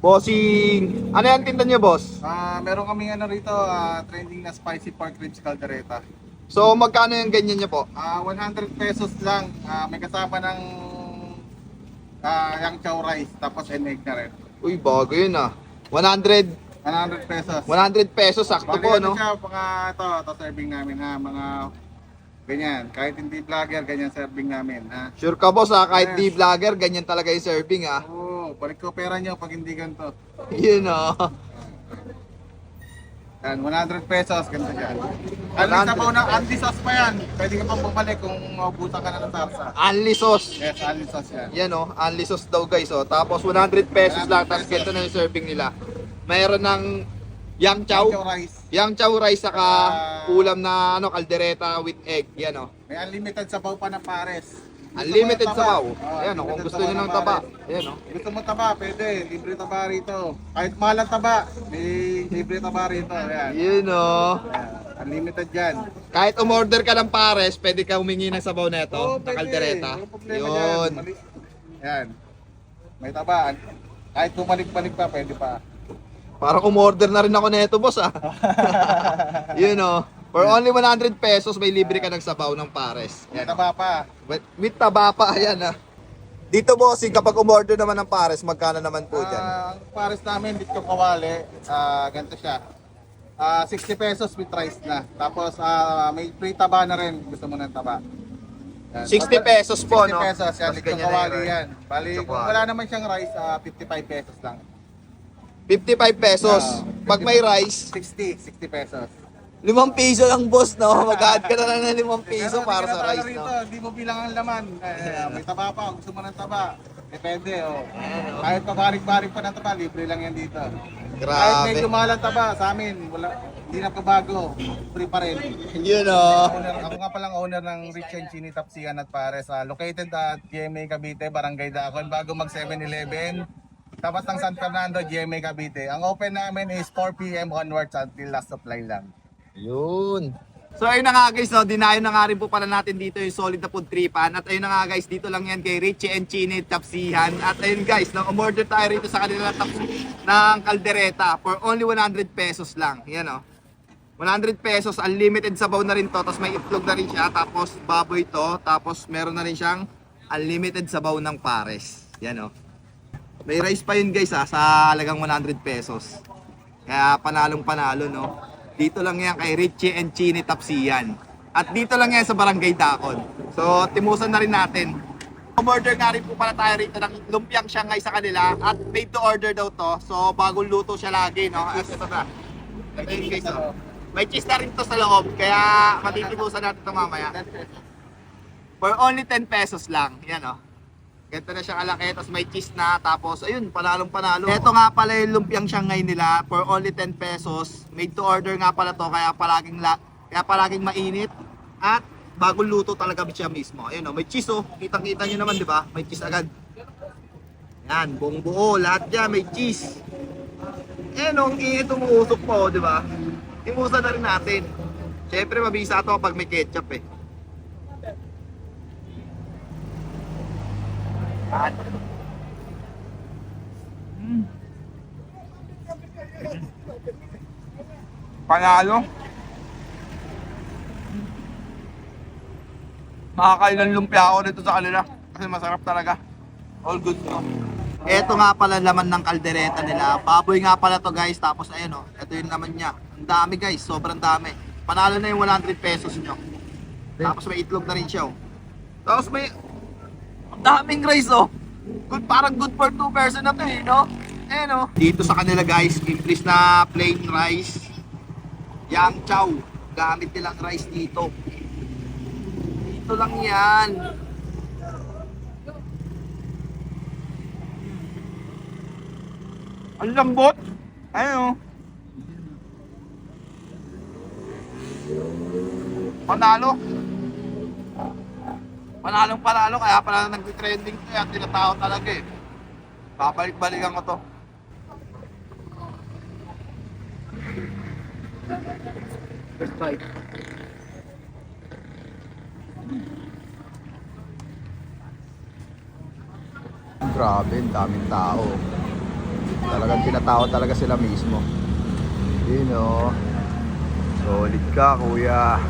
Bossing, ano yan tinda niyo, boss? Meron kaming ano rito, trending na spicy pork ribs caldereta. So, magkano yung ganyan niyo po? 100 pesos lang. May kasama ng yang chow rice, tapos egg na rin. Uy, bago yun 100 100 pesos. 100 pesos, sakto po, Bali, no? siya, mga ito serving namin mga ganyan. Kahit hindi vlogger, ganyan serving namin Sure ka, boss, kahit Yes. di vlogger, ganyan talaga yung serving, Oo, balik ko pera nyo pag hindi ganito. Yun, Yan, 100 pesos, ganito yan. Anli sauce pa yan. Pwede ka pang bumalik kung maubusan ka na ng sarsa. Only sauce. Yes, anli sauce yan. Yan, only sauce daw, guys, Tapos 100 pesos lang, tapos ganito na yung serving nila. Mayroon ng yang chow. Chow rice. Yang chow rice, saka ulam na caldereta with egg. Yan, May unlimited sabaw pa ng pares. Unlimited Gusto mo ng taba? sabaw. Ayan, kung unlimited gusto niyo ng taba. Ayan, Gusto mo taba, pwede. Libre taba rito. Kahit mahal ang taba, may libre taba rito. Ayan. Yun, Ayan. Unlimited yan. Kahit umorder ka ng pares, pwede ka humingi ng sabaw na ito, Oo, na pwede. caldereta. Walang problema Yun. dyan. Ayan. May taba. Kahit bumalik-balik pa, pwede pa. Parang umorder na rin ako na ito, boss, Yun, For only 100 pesos, may libre ka ng sabaw ng pares. May taba pa. With taba pa, ayan, Dito, bossing, kapag umorder naman ng pares, magkano naman po dyan? Ang pares namin dito kawali, ganito siya. 60 pesos with rice na. Tapos may free taba na rin. Gusto mo ng taba. Yan. 60 pesos po, 60 pesos yan. Mas Dito ganyan na kawali yun, yan. Bali, kung Chocolate. wala naman siyang rice, 55 pesos lang. 55 pesos. Pag may rice, 60 pesos. 5 piso lang, boss, Mag-add ka na lang ng 5 piso para sa rice, Rito, hindi mo bilang ang laman. May taba pa, gusto mo ng taba. Depende, Kahit pabarik-barik pa ng taba, libre lang yan dito. Kahit may Grabe. dumalang taba sa amin, wala, hindi na pabago, free pa rin. Yun, Ako nga palang owner ng Rich and Chini Tapsian at Pares. Located at GMA Cavite, Barangay Dacon, bago mag 7-Eleven. Tapat ng San Fernando, GMA Cavite. Ang open namin is 4 PM onwards until last supply lang. Yun. So ayun na nga guys, dinayo na nga rin po pala natin dito yung solid na food tripan. At ayun na nga guys, dito lang yan kay Richie and Chini Tapsihan. At ayun guys, umorder tayo rito sa kanila ng caldereta for only 100 pesos lang. Yan 100 pesos, unlimited sabaw na rin to. Tapos may itlog na rin siya, tapos baboy to. Tapos meron na rin siyang unlimited sabaw ng pares. Yan May rice pa yun guys sa halagang 100 pesos. Kaya panalong panalo Dito lang yan kay Richie and Chini Tapsian. At dito lang yan sa Barangay Dacon. So, timusan na rin natin. Umorder nga rin po pala tayo rito ng lumpiang Shanghai sa kanila. At made to order daw to. So, bagong luto siya lagi, As ito na. Ito yung guys, May cheese na rin to sa loob. Kaya matitimusan natin ito mamaya. For only 10 pesos lang. Yan, Ganito na siya kalaki, tapos may cheese na, tapos ayun, panalong panalo. Ito nga pala yung lumpiang Shanghai nila for only 10 pesos. Made to order nga pala to, kaya palaging mainit at bagong luto talaga siya mismo. Ayun may cheese kitang-kita nyo naman, di ba? May cheese agad. Yan, buong buo, lahat dyan may cheese. Ang init umuusok po, di ba? Timusan na rin natin. Siyempre mabisa to kapag may ketchup Panalo. Makakailan lumpia ako dito sa kanila kasi masarap talaga. All good Ito nga pala laman ng kaldereta nila. Baboy nga pala to guys. Tapos ayun ito yung laman niya. Ang dami guys, sobrang dami. Panalo na yung 100 pesos nyo. Tapos may itlog na rin siya Tapos may ang daming rice Good, parang good for 2 person na to Dito sa kanila guys, imbis na plain rice, yang chow, gamit nilang rice dito. Dito lang yan. Ang lambot. Panalo. Panalong panalo, kaya pala nag-trending to yan, tinatao talaga Babalik-balikan ko to. Let's try. Grabe, ang daming tao. Talagang tinatawag talaga sila mismo. Yun o. Solid ka, kuya.